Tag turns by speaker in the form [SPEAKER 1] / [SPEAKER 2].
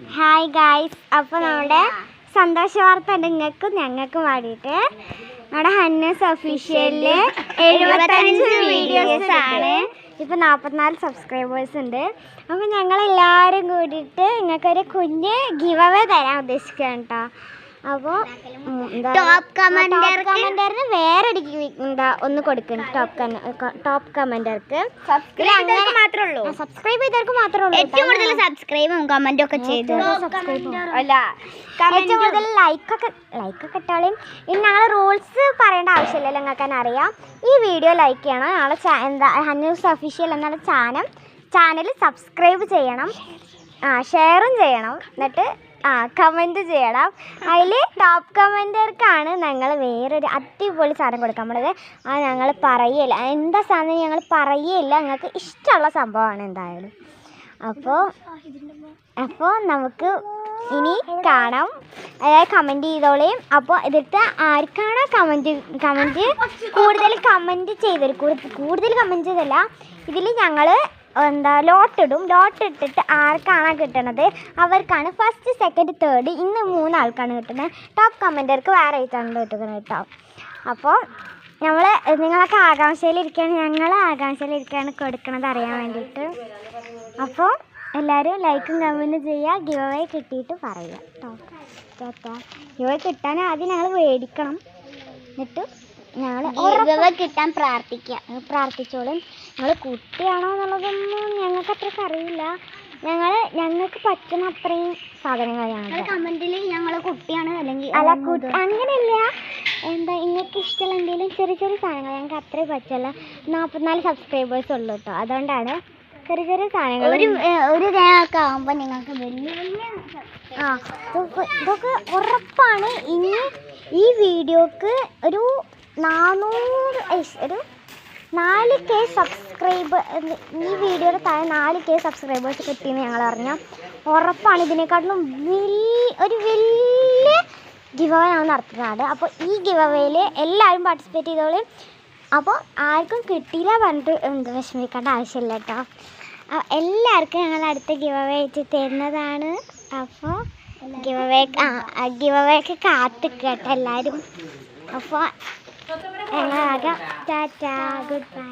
[SPEAKER 1] Hi guys, അപ്പോൾ നമ്മുടെ സന്തോഷ വാർത്ത ഉണ്ട് നിങ്ങൾക്കും ഞങ്ങൾക്കും വേണ്ടിയിട്ട്. നമ്മുടെ ഹന്നൂസ് ഒഫീഷ്യലില് 75 വീഡിയോസ് ആണ്. ഇപ്പോൾ 44 സബ്സ്ക്രൈബേഴ്സ് ഉണ്ട്. അപ്പോൾ ഞങ്ങളെല്ലാവരും കൂടിയിട്ട് നിങ്ങൾക്കൊരു കുഞ്ഞ് ഗിവ് അവേ തരാൻ ഉദ്ദേശിക്കുകയാണ് കേട്ടോ. അപ്പോൾ ടോപ്പ് കമന്ററിന് വേറെ ഒന്ന് കൊടുക്കണം. ടോപ്പ് കമന്റർക്ക് സബ്സ്ക്രൈബ് ചെയ്തവർക്ക് മാത്രമേ ഉള്ളൂ. ഏറ്റവും കൂടുതൽ സബ്സ്ക്രൈബും കമന്റും ഒക്കെ ചെയ്തു. ഏറ്റവും കൂടുതൽ ലൈക്കൊക്കെ ഇട്ടാലും ഇനി ഞങ്ങൾ റൂൾസ് പറയേണ്ട ആവശ്യമില്ലല്ലോ, നിങ്ങൾക്ക് തന്നെ അറിയാം. ഈ വീഡിയോ ലൈക്ക് ചെയ്യണം. ഞങ്ങളെ ഹന്നൂസ് ഒഫീഷ്യൽ എന്നുള്ള ചാനൽ സബ്സ്ക്രൈബ് ചെയ്യണം, ഷെയറും ചെയ്യണം, എന്നിട്ട് കമൻറ്റ് ചെയ്യണം. അതിൽ ടോപ്പ് കമൻറ്റർക്കാണ് ഞങ്ങൾ വേറൊരു അടിപൊളി സാധനം കൊടുക്കാൻ പോണത്. അത് ഞങ്ങൾ പറയില്ല, എന്താ സാധനം ഞങ്ങൾ പറയില്ല, നിങ്ങൾക്ക് ഇഷ്ടമുള്ള സംഭവമാണ് എന്തായാലും. അപ്പോൾ നമുക്ക് ഇനി കാണാം. അതായത് കമൻറ്റ് ചെയ്തോളേയും. അപ്പോൾ ഇതിട്ട് ആർക്കാണോ കമൻറ്റ് കൂടുതൽ കമൻറ്റ് ചെയ്തല്ല, ഇതിൽ ഞങ്ങൾ ലോട്ടിടും. ലോട്ടിട്ടിട്ട് ആർക്കാണോ കിട്ടണത് അവർക്കാണ് ഫസ്റ്റ്, സെക്കൻഡ്, തേർഡ് ഇന്ന് 3 ആൾക്കാണ് കിട്ടുന്നത്. ടോപ്പ് കമൻറ്റർക്ക് വേറെ ആയിട്ടാണ് കിട്ടുന്നത് കേട്ടോ. അപ്പോൾ നിങ്ങളൊക്കെ ആകാംക്ഷയിലിരിക്കുകയാണ്, ഞങ്ങൾ ആകാംക്ഷയിലിരിക്കുകയാണ് കൊടുക്കണത് അറിയാൻ വേണ്ടിയിട്ട്. അപ്പോൾ എല്ലാവരും ലൈക്കും കമൻറ്റും ചെയ്യുക. ഗിവ് അവേ കിട്ടിയിട്ട് പറയുക കേട്ടോ. ഗിവ് അവേ കിട്ടാൻ ആദ്യം ഞങ്ങൾ മേടിക്കണം, എന്നിട്ട് ഞങ്ങൾ കിട്ടാൻ പ്രാർത്ഥിച്ചോളും. ഞങ്ങൾ കുട്ടിയാണോ എന്നുള്ളതൊന്നും ഞങ്ങൾക്ക് അത്രയ്ക്ക് അറിയില്ല. ഞങ്ങൾക്ക് പറ്റുന്ന അത്രയും സാധനങ്ങൾ ഞങ്ങൾ കമൻറ്റിൽ ഞങ്ങൾ കുട്ടിയാണ് അല്ലെങ്കിൽ അങ്ങനെയല്ല. നിങ്ങൾക്ക് ഇഷ്ടമുള്ള എന്തെങ്കിലും ചെറിയ ചെറിയ സാധനങ്ങൾ ഞങ്ങൾക്ക് അത്രയും പറ്റില്ല. 44 സബ്സ്ക്രൈബേഴ്സ് ഉള്ളൂ കേട്ടോ. അതുകൊണ്ടാണ് ചെറിയ ചെറിയ സാധനങ്ങൾ ഒരു രേഖ ആകുമ്പോൾ നിങ്ങൾക്ക് വലിയ ഇതൊക്കെ ഉറപ്പാണ്. ഇനി ഈ വീഡിയോക്ക് ഒരു 4K സബ്സ്ക്രൈബർ, ഈ വീഡിയോയുടെ താഴെ 4K സബ്സ്ക്രൈബേഴ്സ് കിട്ടിയെന്ന് ഞങ്ങൾ അറിഞ്ഞാൽ ഉറപ്പാണ് ഇതിനെക്കാട്ടിലും ഒരു വലിയ ഗിവ് അവേ ഞങ്ങൾ നടത്തുന്നതാണ്. അപ്പോൾ ഈ ഗിവ് അവേയിൽ എല്ലാവരും പാർട്ടിസിപ്പേറ്റ് ചെയ്തോളും. അപ്പോൾ ആർക്കും കിട്ടിയില്ല പറഞ്ഞിട്ട് വിഷമിക്കേണ്ട ആവശ്യമില്ല കേട്ടോ. എല്ലാവർക്കും ഞങ്ങൾ അടുത്ത ഗിവ് അവേ ആയിട്ട് തരുന്നതാണ്. അപ്പോൾ ഗിവ് അവേക്ക് കാത്തിക്കുക കേട്ടോ എല്ലാവരും. അപ്പോൾ ഞങ്ങളാകാം. Tata, good bye.